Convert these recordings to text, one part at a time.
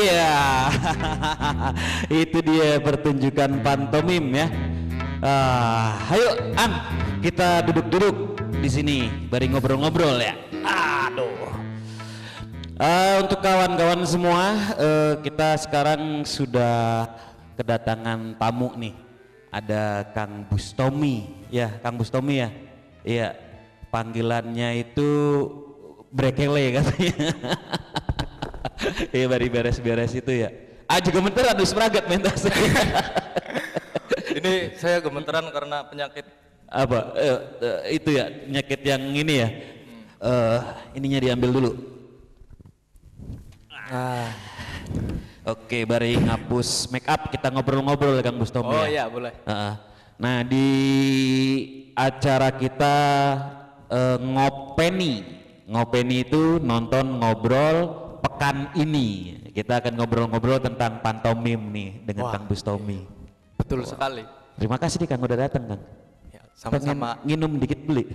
Iya, itu dia pertunjukan pantomim ya. Ayo, Ang, kita duduk-duduk di sini, bari ngobrol-ngobrol ya. Aduh. Untuk kawan-kawan semua, kita sekarang sudah kedatangan tamu nih. Ada Kang Bustomi, ya, Kang Bustomi ya. Iya, panggilannya itu Brekele katanya. Iya, bari beres-beres itu ya. Juga gemeteran dus meragat mentas. Ini saya gemeteran karena penyakit Apa? Itu ya, penyakit yang ini ya. Ininya diambil dulu. Oke, bari ngapus make up, kita ngobrol-ngobrol Kang Bustomi. Oh ya? iya, boleh. Nah, di acara kita ngopeni itu nonton ngobrol pekan ini. Kita akan ngobrol-ngobrol tentang pantomim nih dengan Kang Bustomi. Betul sekali. Terima kasih nih Kang udah datang Kang. Ya, sama-sama. Pengen minum dikit beli.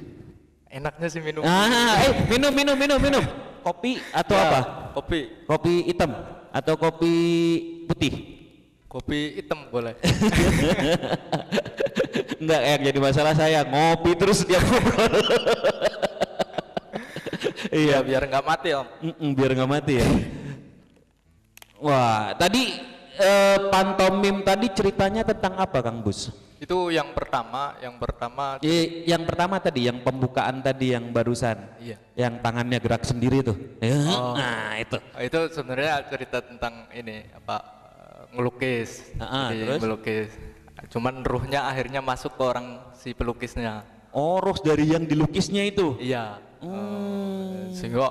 Enaknya sih minum. Minum. Kopi atau Ya, apa? Kopi. Kopi hitam atau kopi putih? Kopi hitam boleh. Enggak, yang jadi masalah saya ngopi terus dia ngobrol. Iya, biar nggak mati Om. Biar nggak mati ya. Wah, tadi pantomim tadi ceritanya tentang apa Kang Bus? Itu yang pertama Yang pertama tadi, yang pembukaan tadi yang barusan, iya. yang tangannya gerak sendiri tuh. Nah itu. Itu sebenarnya cerita tentang ini ngelukis. Jadi Terus? melukis. Cuman ruhnya akhirnya masuk ke orang si pelukisnya. Oh, roh dari yang dilukisnya itu. Iya. Sehingga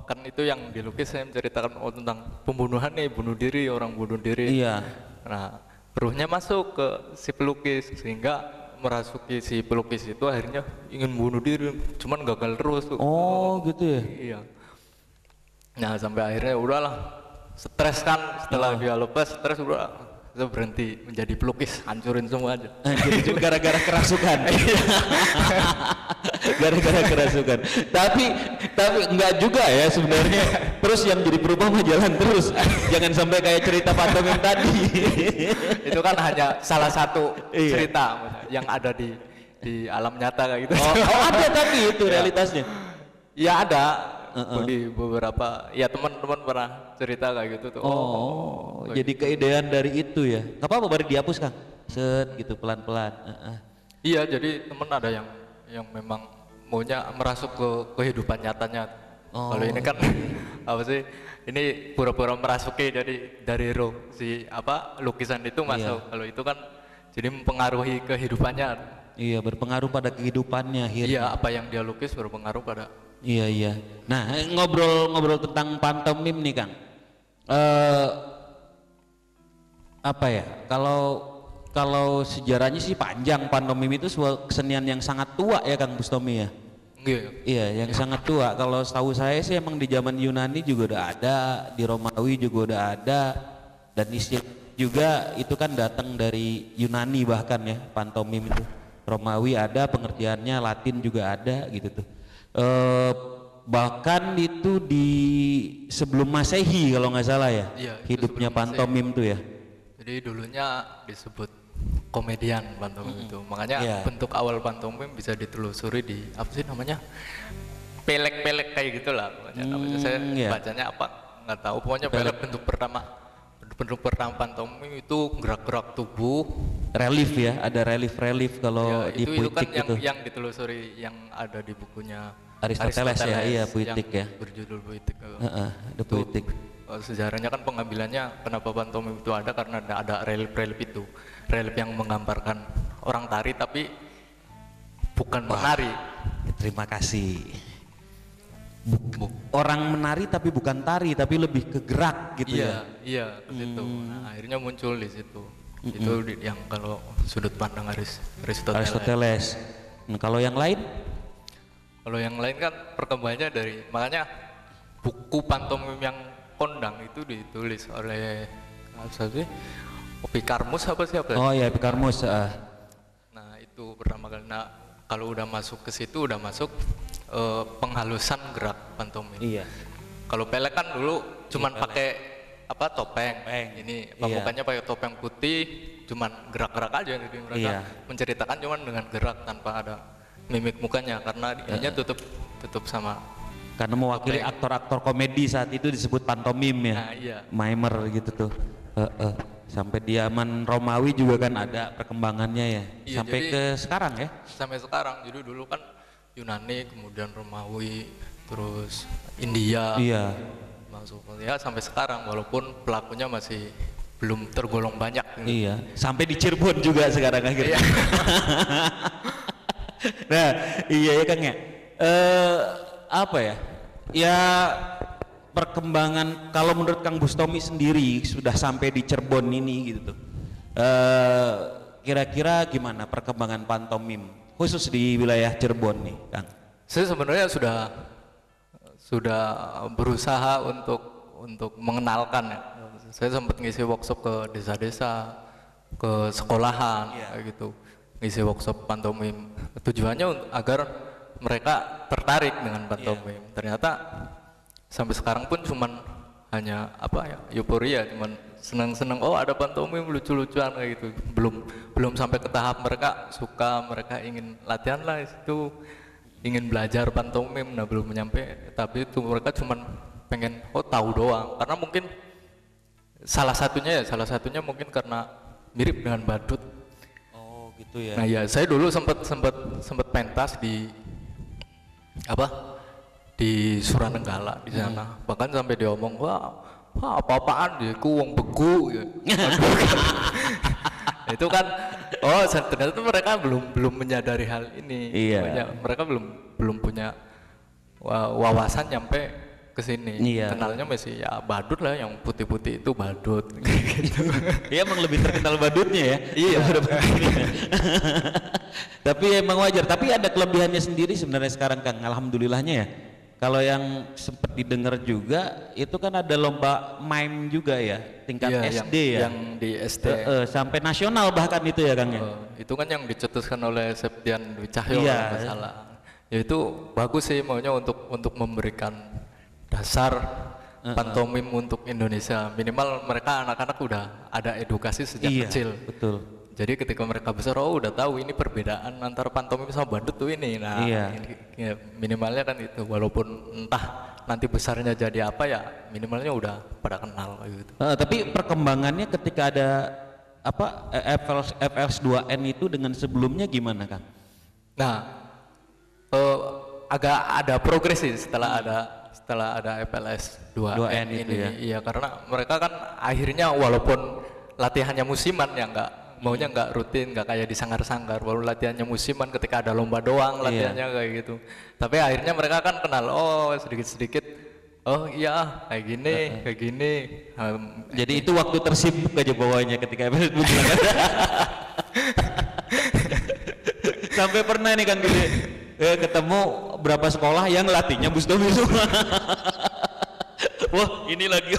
kan itu yang dilukis saya menceritakan tentang pembunuhan nih, bunuh diri, orang bunuh diri. Iya. Nah, ruhnya masuk ke si pelukis sehingga merasuki si pelukis itu akhirnya ingin bunuh diri, cuman gagal terus tuh. Oh, gitu ya. Iya. Nah, sampai akhirnya udahlah, stres kan, setelah dia lepas stres udah saya berhenti menjadi pelukis, hancurin semua aja. Jadi juga gara-gara kerasukan. Gara-gara kerasukan. Tapi enggak juga ya sebenarnya. Terus yang jadi berubah mah jalan terus. Jangan sampai kayak cerita pantomim tadi. Itu kan hanya salah satu cerita yang ada di alam nyata kayak gitu. Oh, ada tapi itu realitasnya. Ya ada. Di beberapa ya teman-teman pernah cerita kayak gitu tuh. Jadi keidean dari itu ya. Gak apa-apa, baru dihapus Kang. Set gitu pelan-pelan. Iya, jadi teman ada yang memang maunya merasuk ke kehidupan nyatanya. Kalau ini kan apa sih? Ini pura-pura merasuki jadi dari roh si lukisan itu masuk. Kalau itu kan jadi mempengaruhi kehidupannya. Iya, berpengaruh pada kehidupannya akhirnya. Iya, apa yang dia lukis berpengaruh pada. Iya. Nah, ngobrol tentang pantomim nih Kang. Apa ya? Kalau sejarahnya sih panjang, pantomim itu sebuah kesenian yang sangat tua ya Kang Bustomi ya. Iya, yang sangat tua. Kalau setahu saya sih emang di zaman Yunani juga udah ada, di Romawi juga udah ada, dan istilah juga itu kan datang dari Yunani bahkan ya, pantomim itu. Romawi ada, pengertiannya Latin juga ada gitu tuh. Bahkan itu di sebelum Masehi kalau nggak salah ya, hidupnya pantomim tuh ya. Jadi dulunya disebut komedian pantomim itu, makanya bentuk awal pantomim bisa ditelusuri di apa sih namanya, pelek kayak gitulah. Namanya saya bacanya apa nggak tahu, pokoknya pelek bentuk pertama pantomim itu gerak-gerak tubuh, relief ya, ada relief kalau di puitik itu kan yang ditelusuri yang ada di bukunya Aristoteles ya, iya puitik ya, berjudul puitik. The puitik. Sejarahnya kan pengambilannya kenapa pantomim itu ada karena ada relief itu, relief yang menggambarkan orang tari tapi bukan menari. Terima kasih. Orang menari tapi bukan tari, tapi lebih ke gerak gitu ya. Iya, itu. Nah, akhirnya muncul di situ. Itu yang kalau sudut pandang Aristoteles. Nah, kalau yang lain? Kalau yang lain kan perkembangannya dari, makanya buku pantomim yang kondang itu ditulis oleh siapa sih? Epikarmus apa siapa? Oh iya, Epikarmus. Nah, itu pertama kali. Nah, kalau udah masuk ke situ udah masuk penghalusan gerak pantomim. Iya. Kalau pelek kan dulu cuman pakai apa topeng. Ini pembukaannya pakai topeng putih, cuman gerak-gerak aja. Jadi mereka menceritakan cuman dengan gerak tanpa ada mimik mukanya karena hanya tutup sama. Karena mewakili aktor-aktor komedi saat itu disebut pantomim ya. Nah, iya. Mimer gitu tuh. Sampai di zaman Romawi juga kan ada perkembangannya ya. Iya, sampai jadi, ke sekarang ya. Sampai sekarang. Jadi dulu kan Yunani, kemudian Romawi, terus India. Iya. Masuk ya sampai sekarang walaupun pelakunya masih belum tergolong banyak. Gitu. Iya. Sampai di Cirebon juga sekarang akhirnya. Nah, iya ya Kang ya. Apa ya? Ya perkembangan kalau menurut Kang Bustomi sendiri sudah sampai di Cirebon ini gitu tuh. Kira-kira gimana perkembangan pantomim khusus di wilayah Cirebon nih, Kang? Saya sebenarnya sudah berusaha untuk mengenalkan ya. Saya sempat ngisi workshop ke desa-desa, ke sekolahan kayak gitu. Ngisi workshop pantomim. Tujuannya agar mereka tertarik dengan pantomim. Ternyata sampai sekarang pun cuman hanya apa ya, euforia, cuman senang-senang, oh ada pantomim lucu-lucuan kayak gitu. Belum sampai ke tahap mereka suka, mereka ingin latihan lah itu, ingin belajar pantomim, nah belum nyampe. Tapi itu mereka cuman pengen tahu doang. Karena mungkin salah satunya mungkin karena mirip dengan badut. Oh gitu ya. Nah ya saya dulu sempat pentas di Suranenggala di sana. Bahkan sampai diomong, wah apa-apaan dia, ku wong beku ya. Itu kan ternyata mereka belum menyadari hal ini. Iya. Mereka belum punya wawasan nyampe ke sini. Iya. Kenalnya masih ya badut lah, yang putih-putih itu badut gitu. Dia emang lebih terkenal badutnya ya. Iya. Tapi emang wajar. Tapi ada kelebihannya sendiri sebenarnya sekarang Kang. Alhamdulillahnya ya. Kalau yang sempat didengar juga itu kan ada lomba mime juga ya, tingkat SD ya. Yang di SD. Sampai nasional bahkan itu ya Kang ya. Itu kan yang dicetuskan oleh Septian Dwi Cahyo kalau nggak salah. Ya itu bagus sih, maunya untuk memberikan dasar pantomim untuk Indonesia. Minimal mereka anak-anak udah ada edukasi sejak kecil. Betul. Jadi ketika mereka besar, udah tahu ini perbedaan antara pantomim sama badut tuh ini. Nah, ya, minimalnya kan itu. Walaupun entah nanti besarnya jadi apa ya, minimalnya udah pada kenal gitu. Tapi perkembangannya ketika ada FLS2N itu dengan sebelumnya gimana Kang? Nah, agak ada progres sih setelah ada FLS 2N ini. Iya, karena mereka kan akhirnya walaupun latihannya musiman ya maunya nggak rutin, nggak kayak di sanggar-sanggar, baru latihannya musiman ketika ada lomba doang latihannya kayak gitu. Tapi akhirnya mereka kan kenal, sedikit-sedikit, kayak gini. Jadi itu waktu tersibuk aja bawahnya ketika FLS berjalan. Sampai pernah nih Kang Gede ketemu berapa sekolah yang latihnya Bustomi semua. Wah ini lagi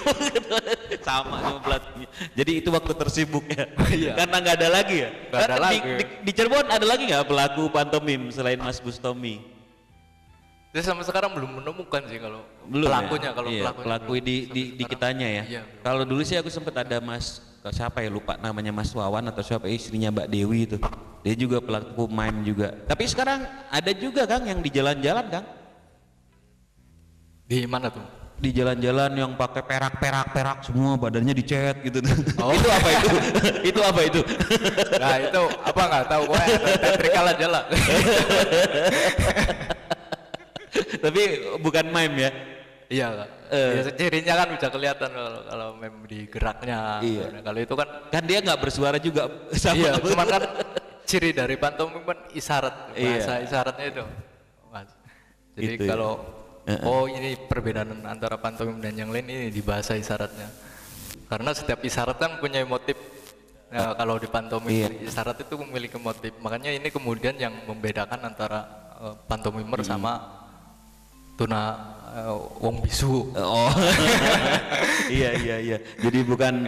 sama pelatihnya. Jadi itu waktu tersibuk ya. Karena nggak ada lagi ya. Di Cirebon ada lagi nggak pelaku pantomim selain Mas Bustomi? Saya sampai sekarang belum menemukan sih kalau pelakunya. Pelaku di kitanya ya. Kalau dulu sih aku sempat ada siapa ya, lupa namanya, Mas Wawan atau siapa, istrinya Mbak Dewi itu. Dia juga pelaku mime juga. Tapi sekarang ada juga Kang yang di jalan-jalan Kang. Di mana tuh? Di jalan-jalan yang pakai perak semua, badannya dicet gitu. Itu apa itu? Itu apa itu? Nah itu apa nggak tahu, teatrikal aja lah. Tapi bukan mime ya? Iya Kak. Cirinya kan bisa kelihatan kalau meme di geraknya. Iya. Kalau itu kan dia nggak bersuara juga sama. Iya, cuman kan ciri dari pantomim kan isyarat, bahasa isyaratnya itu. Jadi gitu kalau ini perbedaan antara pantomim dan yang lain ini di bahasa isyaratnya. Karena setiap isyarat kan punya motif. Nah, kalau di pantomim isyarat itu memiliki motif. Makanya ini kemudian yang membedakan antara pantomimer sama tuna wong bisu. Iya. Jadi bukan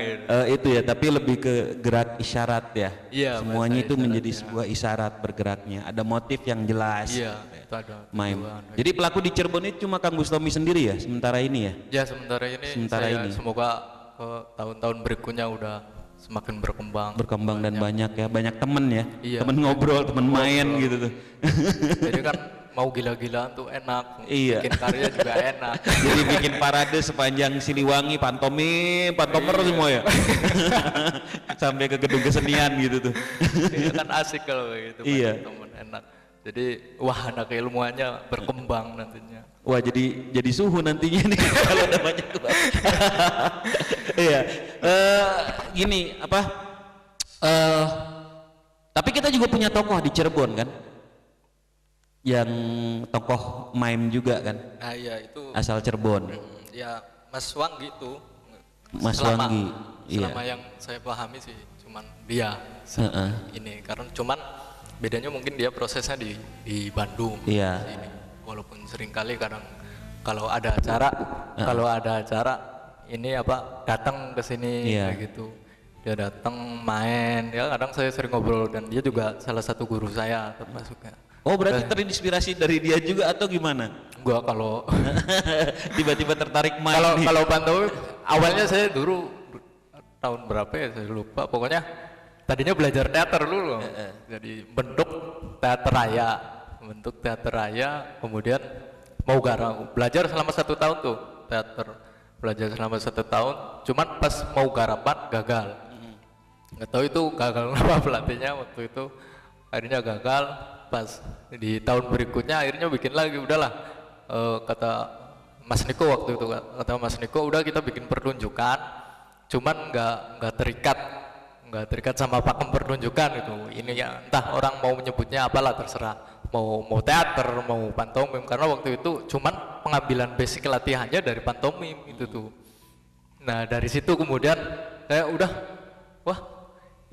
itu ya, tapi lebih ke gerak isyarat ya. Iya. Semuanya itu menjadi sebuah isyarat bergeraknya. Ada motif yang jelas. Iya. Itu ada. Mime. Jadi pelaku di Cirebon itu cuma Kang Bustomi sendiri ya sementara ini ya? Ya sementara ini. Semoga tahun-tahun berikutnya udah semakin berkembang dan banyak ya, banyak temen ya, iya. Temen ngobrol, temen main gitu tuh. Jadi kan mau gila-gilaan tuh enak, iya. Bikin karya juga enak. Jadi bikin parade sepanjang Siliwangi, pantomer semua ya. Sampai ke gedung kesenian gitu tuh. Iya kan asik kalau gitu, iya. Temen enak. Jadi wah anak ilmuannya berkembang nantinya. Wah jadi suhu nantinya nih kalau ada banyak tuh. Iya. Gini apa? Tapi kita juga punya tokoh di Cirebon kan? Yang tokoh mime juga kan? Ah iya itu. Asal Cirebon. Ya Mas Wanggi itu. Mas Wanggi. Selama yang saya pahami sih cuman dia. Ini karena cuman bedanya mungkin dia prosesnya di Bandung. Iya. Sini. Walaupun seringkali kadang kalau ada acara ini apa datang ke sini kayak gitu. Dia datang main, ya kadang saya sering ngobrol dan dia juga salah satu guru saya termasuknya. Oh berarti terinspirasi dari dia juga atau gimana? Gua kalau tiba-tiba tertarik main. Kalau pantomim awalnya saya dulu tahun berapa ya saya lupa. Pokoknya tadinya belajar teater dulu. Jadi bentuk teater raya, kemudian mau garap belajar selama 1 tahun tuh teater, belajar selama 1 tahun. Cuman pas mau garapan gagal. Nggak tahu itu gagal apa pelatihnya waktu itu. Akhirnya gagal. Pas di tahun berikutnya akhirnya bikin lagi, udahlah kata Mas Niko waktu itu, kata Mas Niko udah kita bikin pertunjukan, cuman nggak terikat sama pakem pertunjukan gitu. Ini ya entah orang mau menyebutnya apalah terserah, mau teater mau pantomim, karena waktu itu cuman pengambilan basic latihannya dari pantomim itu tuh. Nah dari situ kemudian saya udah wah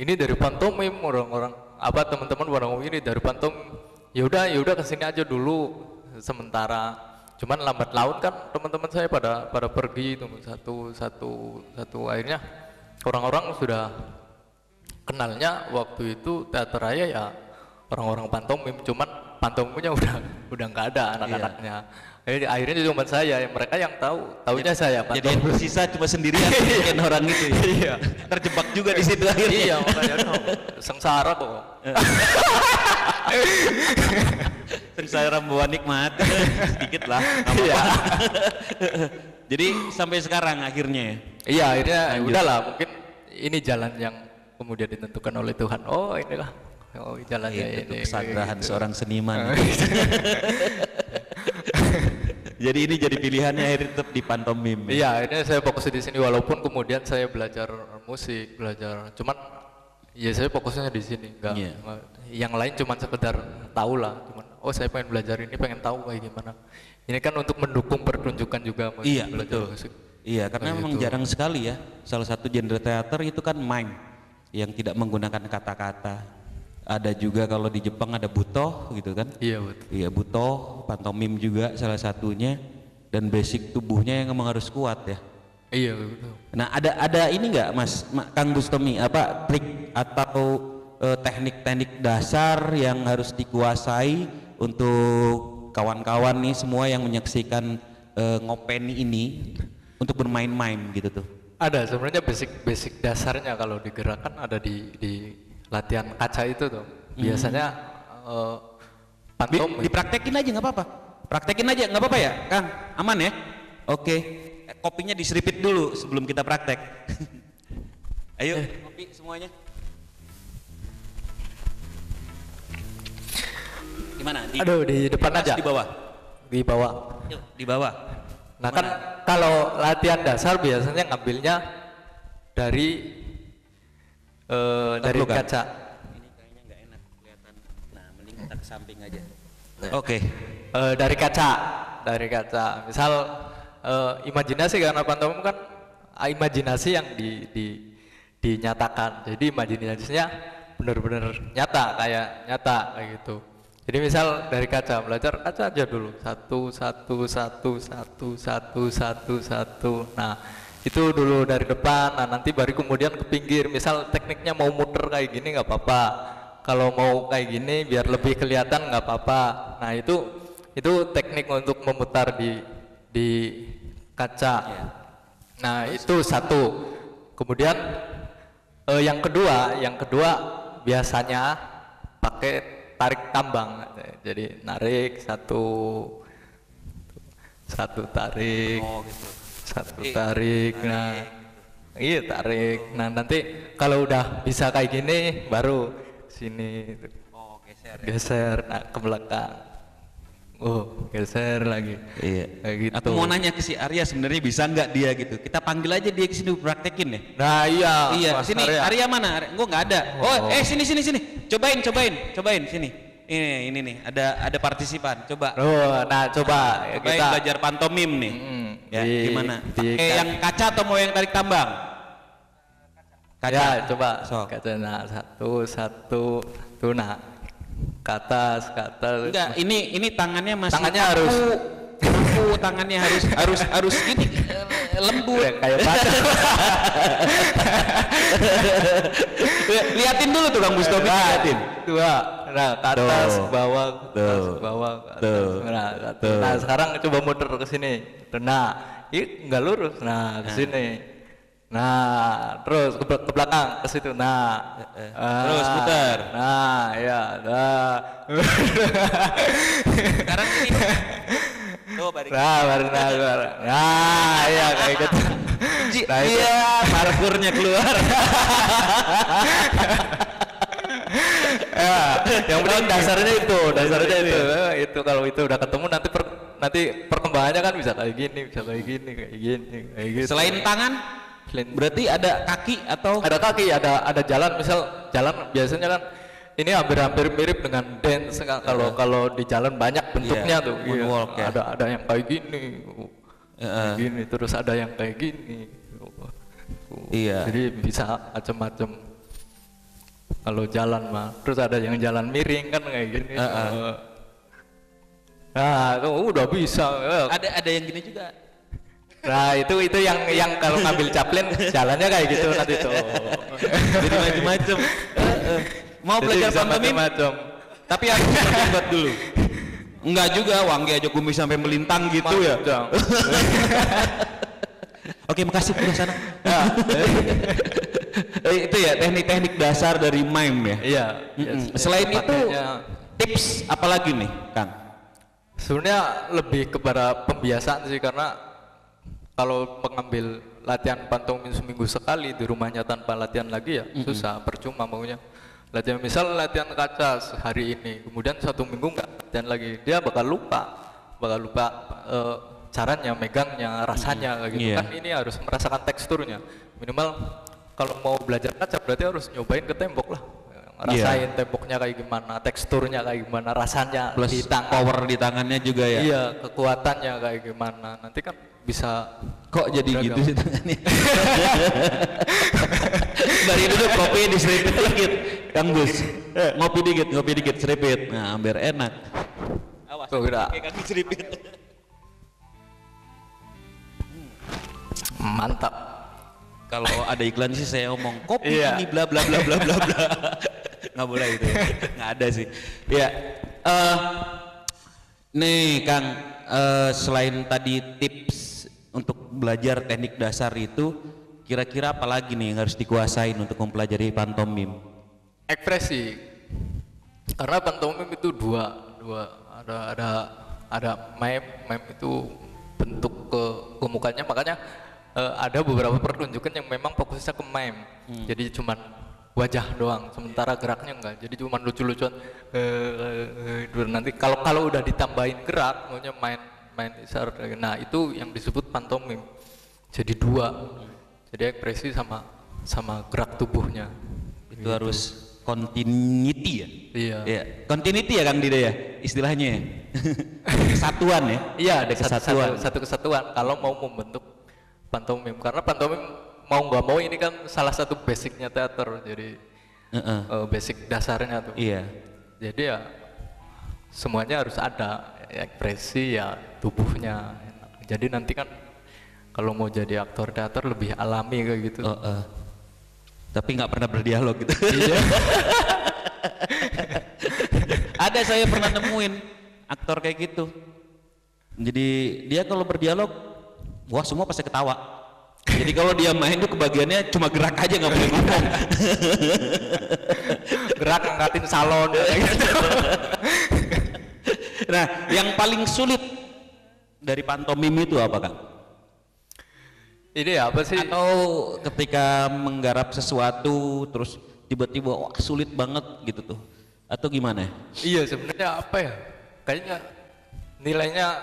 ini dari pantomim, orang-orang apa teman-teman barang ini dari pantomim, ya udah kesini aja dulu sementara. Cuman lambat laun kan teman-teman saya pada pergi itu satu akhirnya orang-orang sudah kenalnya waktu itu teater raya ya orang-orang pantomim, cuman pantomimnya udah nggak ada anak-anaknya. Akhirnya cuma saya, mereka yang tahunya saya. Jadi yang bersisa cuma sendirian bikin orang itu. Ya? Iya. Terjebak juga di situ akhirnya. Iya, makanya sengsara kok. Sengsara membawa nikmat. Sedikit lah. Iya. Jadi sampai sekarang akhirnya ya. Iya, akhirnya udahlah, mungkin ini jalan yang kemudian ditentukan oleh Tuhan. Oh, inilah. Oh, jalannya ini. Kesadaran gitu. Seorang seniman. Jadi ini jadi pilihannya akhirnya tetap di pantomim. Iya, ini saya fokus di sini walaupun kemudian saya belajar musik, cuman ya saya fokusnya di sini, enggak yang lain cuman sekedar tahu lah, cuman oh saya pengen belajar ini, pengen tahu kayak gimana. Ini kan untuk mendukung pertunjukan juga iya, betul. Musik. Iya, karena memang jarang sekali ya salah satu genre teater itu kan mime yang tidak menggunakan kata-kata. Ada juga kalau di Jepang ada butoh gitu kan? Iya betul. Iya butoh, pantomim juga salah satunya, dan basic tubuhnya yang memang harus kuat ya. Iya betul. Nah ada ini nggak Mas Kang Bustomi, apa trik atau teknik-teknik dasar yang harus dikuasai untuk kawan-kawan nih semua yang menyaksikan ngopeni ini untuk bermain mime gitu tuh? Ada sebenarnya basic dasarnya kalau digerakkan ada di latihan kaca itu tuh biasanya pantomim. Dipraktekin aja nggak apa-apa, praktekin aja nggak apa-apa ya Kang, aman ya? Oke, kopinya diseripit dulu sebelum kita praktek. Ayo kopi semuanya. Di mana? Di depan aja. Di bawah. Di bawah. Yuk, di bawah. Nah kan kalau latihan dasar biasanya ngambilnya dari kaca. Ini kayaknya nggak enak kelihatan. Nah, mending kita ke samping aja. Oke. Dari kaca. Misal imajinasi, karena pantomim kan imajinasi yang dinyatakan. Jadi imajinasinya benar-benar nyata kayak gitu. Jadi misal dari kaca, belajar kaca aja dulu. Satu. Nah, itu dulu dari depan. Nah, nanti baru kemudian ke pinggir. Misal tekniknya mau muter kayak gini nggak apa-apa. Kalau mau kayak gini biar lebih kelihatan nggak apa-apa. Nah, itu teknik untuk memutar di kaca. Nah itu satu. Kemudian yang kedua biasanya pakai tarik tambang. Jadi narik satu tarik, gitu. Satu tarik. Nah, iya tarik. Nah nanti kalau udah bisa kayak gini baru sini. Geser. Nah ke belakang. Geser lagi. Iya. Kayak gitu. Aku mau nanya ke si Arya sebenarnya bisa nggak dia gitu? Kita panggil aja dia ke sini praktekin ya. Nah iya. Sini Arya mana? Gua nggak ada. Sini. Cobain sini. Ini nih ada partisipan. Coba. Nah coba kita belajar pantomim nih. Ya gimana? Yang kaca atau mau yang tarik tambang? Kaca. Ya coba. Kaca. Nah satu. Nah. Ke atas. Enggak, ini tangannya masih harus tangannya harus gini lembut kayak batu. Liatin dulu tuh Kang Bustomi, liatin. Nah, ke atas, bawah, Nah, sekarang coba muter ke sini. Nah, ini enggak lurus. Nah, ke sini. Nah, terus ke belakang ke situ. Nah, terus putar. Nah, ya, Sekarang ini. Baru. Nah, ya kayak gitu. Nah, iya, parkurnya keluar. Ya, yang penting dasarnya itu. Itu kalau itu udah ketemu nanti perkembangannya kan bisa kayak gini, kayak gitu. Selain tangan berarti ada kaki atau ada jalan, misal jalan biasanya kan ini hampir mirip dengan dance kalau di jalan banyak bentuknya tuh. Moonwalk, ya. Ada yang kayak gini, terus ada yang kayak gini. Iya. Jadi bisa macam-macam. Kalau jalan mah, terus ada yang jalan miring kan kayak gini. Nah, itu udah bisa. Ada yang gini juga. Nah itu yang kalau ngambil Chaplin jalannya kayak gitu nanti tuh. Jadi macam-macam. Mau belajar pantomim? Tapi harus buat dulu. Enggak juga, Wangge aja kumis sampai melintang gitu ya. Oke, makasih ke sana. Itu ya teknik-teknik dasar dari mime ya. Iya. Selain itu tips apa lagi nih, Kang? Sebenarnya lebih kepada pembiasaan sih, karena kalau mengambil latihan pantomim seminggu sekali di rumahnya tanpa latihan lagi ya susah, percuma maunya. Latihan kaca hari ini, kemudian 1 minggu enggak latihan lagi, dia bakal lupa caranya, megangnya, rasanya kayak gitu. Kan ini harus merasakan teksturnya. Minimal kalau mau belajar kaca berarti harus nyobain ke tembok lah. Rasain temboknya kayak gimana, teksturnya kayak gimana, rasanya, plus di power di tangannya juga ya. Iya, kekuatannya kayak gimana. Nanti kan bisa kok jadi beragam. Gitu sih tangannya. Dari duduk kopi diseripit dikit, Kang Bus. Ngopi dikit seripit. Nah, biar enak. Awas, kayak Kang seripit. Mantap. Kalau ada iklan sih saya ngomong kopi ini bla bla bla bla bla bla. Nggak boleh itu, nggak ada sih. Ya, nih Kang, selain tadi tips untuk belajar teknik dasar itu, kira-kira apa lagi nih yang harus dikuasain untuk mempelajari pantomim? Ekspresi, karena pantomim itu dua ada mime itu bentuk ke mukanya, makanya ada beberapa pertunjukan yang memang fokusnya ke mime, jadi cuman wajah doang, sementara geraknya enggak, jadi cuman lucu-lucuan. Nanti kalau udah ditambahin gerak, maunya main isar, nah itu yang disebut pantomim. Jadi dua, jadi ekspresi sama gerak tubuhnya. Itu gitu. Harus continuity ya? Iya. Continuity ya Kang Dida ya, istilahnya ya. Kesatuan ya? Iya, ada satu kesatuan kalau mau membentuk pantomim, karena pantomim mau nggak mau ini kan salah satu basicnya teater, jadi basic dasarnya tuh. Iya. Jadi ya semuanya harus ada, ekspresi ya tubuhnya. Jadi nanti kan kalau mau jadi aktor teater lebih alami kayak gitu. Tapi nggak pernah berdialog gitu. Iya. Ada, saya pernah nemuin aktor kayak gitu. Jadi dia kalau berdialog, wah semua pasti ketawa. Jadi kalau dia main tuh kebagiannya cuma gerak aja, nggak boleh ngomong. Gerak ngangkatin salon. Nah, yang paling sulit dari pantomim itu apa, Kang? Ini apa sih? Atau ketika menggarap sesuatu terus tiba-tiba wah sulit banget gitu tuh, atau gimana? Iya sebenarnya apa ya? Kayaknya nilainya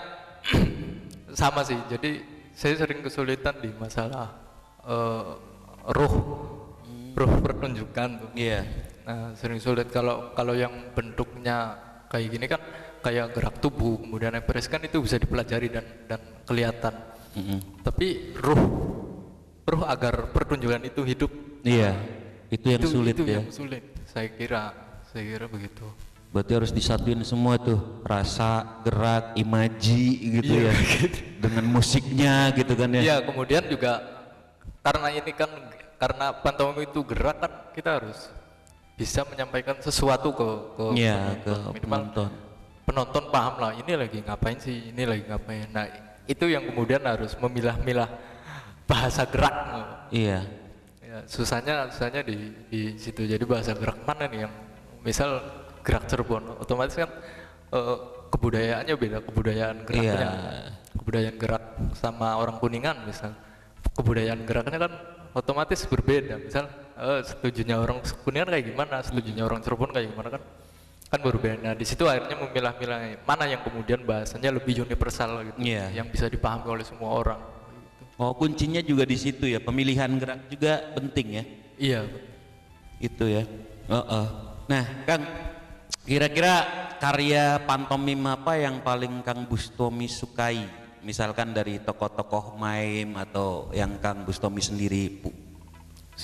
sama sih. Jadi saya sering kesulitan di masalah ruh pertunjukan tuh. Iya. Nah sering sulit kalau yang bentuknya kayak gini kan kayak gerak tubuh kemudian ekspresi kan itu bisa dipelajari dan kelihatan. Tapi ruh agar pertunjukan itu hidup. Iya. Itu yang sulit itu ya. Yang sulit. Saya kira begitu. Berarti harus disatuin semua tuh, rasa, gerak, imaji gitu ya. Dengan musiknya gitu kan ya. Iya, kemudian juga karena pantomim itu gerak kan kita harus bisa menyampaikan sesuatu ke penonton. Penonton paham lah ini lagi ngapain sih, ini lagi ngapain. Nah, itu yang kemudian harus memilah-milah bahasa gerak. Iya. Ya, susahnya di situ. Jadi bahasa gerak mana nih yang misal gerak Cirebon, otomatis kan kebudayaannya beda, kebudayaan geraknya. Iya. Kebudayaan gerak sama orang Kuningan misal. Kebudayaan geraknya kan otomatis berbeda. Misal setujunya orang Kuningan kayak gimana, setujunya orang Cirebon kayak gimana kan berbeda. Nah, di situ akhirnya memilah-milah mana yang kemudian bahasanya lebih universal gitu, yang bisa dipahami oleh semua orang. Gitu. Oh, kuncinya juga di situ ya, pemilihan gerak juga penting ya. Iya. Itu ya. Nah, Kang, kira-kira karya pantomim apa yang paling Kang Bustomi sukai? Misalkan dari tokoh-tokoh maim atau yang Kang Bustomi sendiri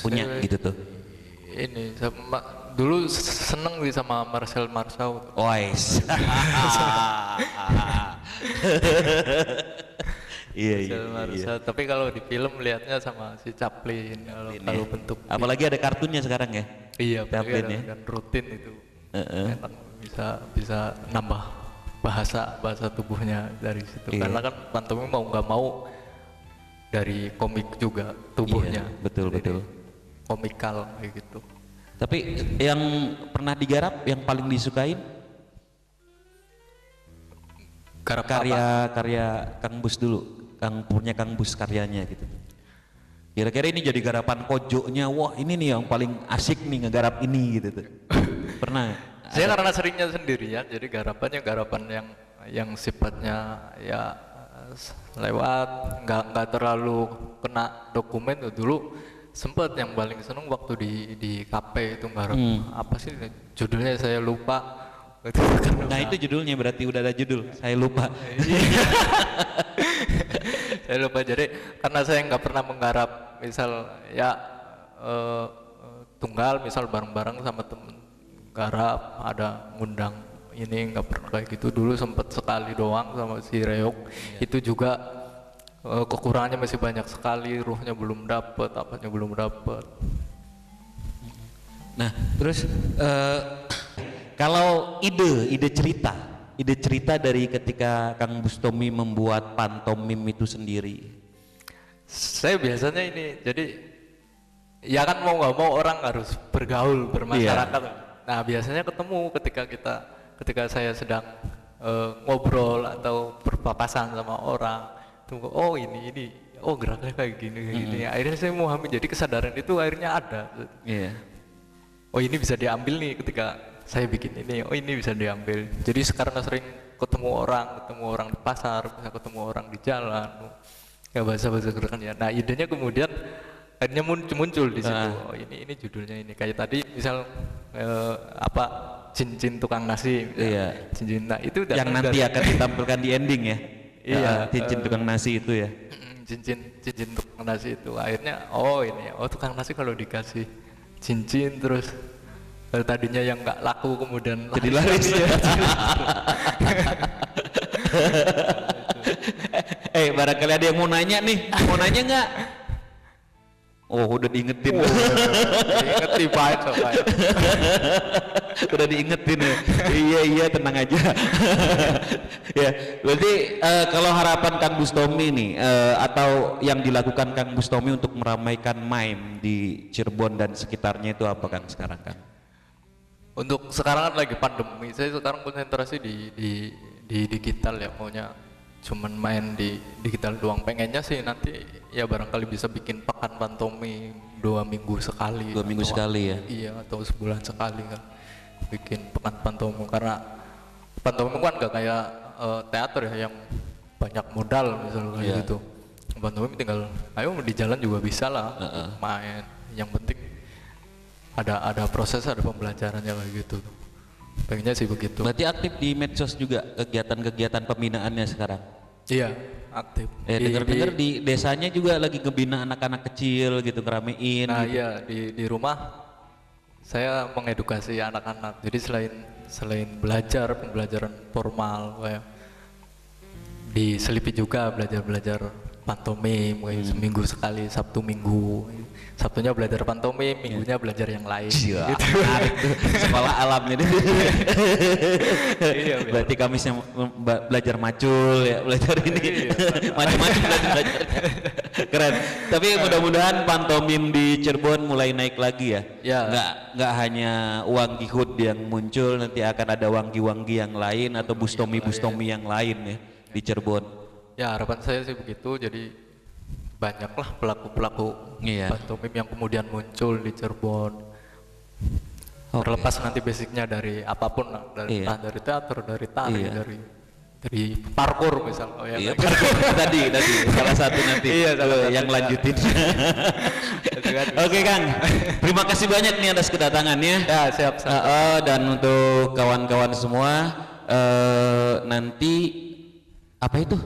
punya gitu tuh. Ini dulu seneng sih sama Marcel Marceau. Wais. Iya. Tapi kalau di film lihatnya sama si Chaplin. Kalau bentuk. Apalagi ada kartunnya sekarang ya. Iya, Chaplin ya. Dan rutin itu. Enak bisa nambah bahasa tubuhnya dari situ. Karena kan pantomim mau nggak mau dari komik juga tubuhnya. Iya, betul. Komikal kayak gitu. Tapi yang pernah digarap yang paling disukain karya Kang Bus dulu, punya Kang Bus karyanya gitu. Kira-kira ini jadi garapan pojoknya, wah ini nih yang paling asik nih ngegarap ini gitu tuh. Pernah? Saya karena seringnya sendirian, jadi garapan yang sifatnya ya lewat, nggak terlalu kena dokumen tuh dulu. Sempet yang paling seneng waktu di KP itu ngarep apa sih judulnya saya lupa. Nah itu judulnya berarti udah ada judul, saya lupa. Saya lupa, jadi karena saya nggak pernah menggarap misal ya tunggal misal bareng-bareng sama temen garap, ada ngundang ini nggak pernah kayak gitu. Dulu sempet sekali doang sama si Reok, itu juga kekurangannya masih banyak sekali, ruhnya belum dapet, apanya belum dapet. Nah terus kalau ide cerita dari ketika Kang Bustomi membuat pantomim itu sendiri, saya biasanya ini jadi ya kan mau nggak mau orang harus bergaul bermasyarakat. Nah biasanya ketemu ketika saya sedang ngobrol atau berpapasan sama orang. Oh ini geraknya kayak gini. Akhirnya saya memahami, jadi kesadaran itu akhirnya ada. Oh ini bisa diambil nih ketika saya bikin ini. Oh ini bisa diambil. Jadi sekarang sering ketemu orang di pasar, bisa ketemu orang di jalan. Ya bahasa gerakan ya. Nah idenya kemudian akhirnya muncul di situ. Oh ini judulnya ini. Kayak tadi misal cincin tukang nasi. Cincin. Nah itu yang nanti akan ditampilkan di ending ya. Iya, cincin tukang nasi itu ya. Cincin tukang nasi itu akhirnya tukang nasi kalau dikasih cincin terus tadinya yang nggak laku kemudian jadi laris ya. Barangkali ada yang mau nanya nggak? Oh udah diingetin. Diingetin baik. Udah diingetin ya. Iya tenang aja. Ya, berarti kalau harapan Kang Bustomi nih atau yang dilakukan Kang Bustomi untuk meramaikan MIME di Cirebon dan sekitarnya itu apa Kang sekarang Kang? Untuk sekarang kan lagi pandemi, saya sekarang konsentrasi di digital ya, maunya cuman main di digital doang. Pengennya sih nanti ya barangkali bisa bikin pekan pantomim 2 minggu sekali. 2 minggu sekali ya? Iya, atau sebulan sekali kan bikin pekan pantomim, karena pantomim kan gak kayak teater ya yang banyak modal misalnya kayak gitu. Pantomim tinggal ayo di jalan juga bisa lah main, yang penting ada proses, ada pembelajarannya kayak gitu. Pengennya sih begitu. Berarti aktif di medsos juga kegiatan-kegiatan pembinaannya sekarang? Iya, aktif. Dengar-dengar di desanya juga lagi ngebina anak-anak kecil gitu, ngeramein. Nah gitu. iya, di rumah saya mengedukasi anak-anak. Jadi selain belajar pembelajaran formal, kayak diselipi juga belajar pantomim, kayak seminggu sekali, Sabtu Minggu. Sabtunya belajar pantomim, minggunya belajar yang lain. Iya, gitu. Menarik tuh. Sekolah alam ini. Iya, berarti Kamisnya belajar macul ya, belajar ini. Macam-macam belajar. Keren. Tapi mudah-mudahan pantomim di Cirebon mulai naik lagi ya. Ya. Nggak hanya Wanggi Hood yang muncul, nanti akan ada Wanggi-Wanggi yang lain atau Bustomi-Bustomi yang lain ya di Cirebon. Ya, harapan saya sih begitu. Jadi banyaklah pelaku-pelaku pantomim yang kemudian muncul di Cirebon. Terlepas nanti basicnya dari apapun, entah dari teater, dari tari, dari parkour misalnya. Parkour tadi salah satu nanti yang lanjutin. Oke Kang, terima kasih banyak nih atas kedatangannya. Ya siap. Dan untuk kawan-kawan semua nanti apa itu?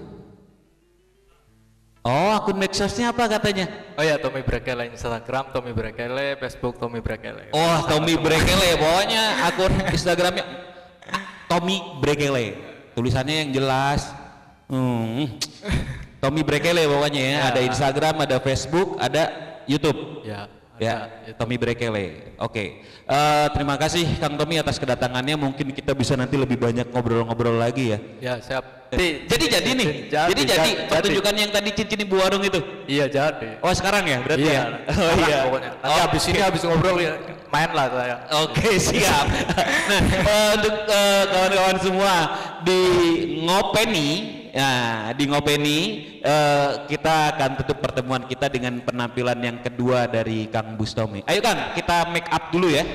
Oh, akun medsosnya apa katanya? Oh ya, Tommy Brekele Instagram, Tommy Brekele, Facebook Tommy Brekele. Oh, Tommy Brekele, pokoknya akun Instagramnya Tommy Brekele. Tulisannya yang jelas. Tommy Brekele pokoknya ya. Ada Instagram, ada Facebook, ada YouTube. Ya, Tommy Brekele. Oke. Terima kasih Kang Tommy atas kedatangannya. Mungkin kita bisa nanti lebih banyak ngobrol-ngobrol lagi ya. Ya, siap. Jadi nih. Jadi pertunjukan yang tadi cincin ibu warung itu. Iya, jadi. Oh, sekarang ya berarti ya. Oh iya. Pokoknya. Nanti habis ngobrol ya main lah saya. Oke, siap. Nah, untuk kawan-kawan semua di Ngopeni kita akan tutup pertemuan kita dengan penampilan yang kedua dari Kang Bustomi. Ayo Kang, kita make up dulu ya.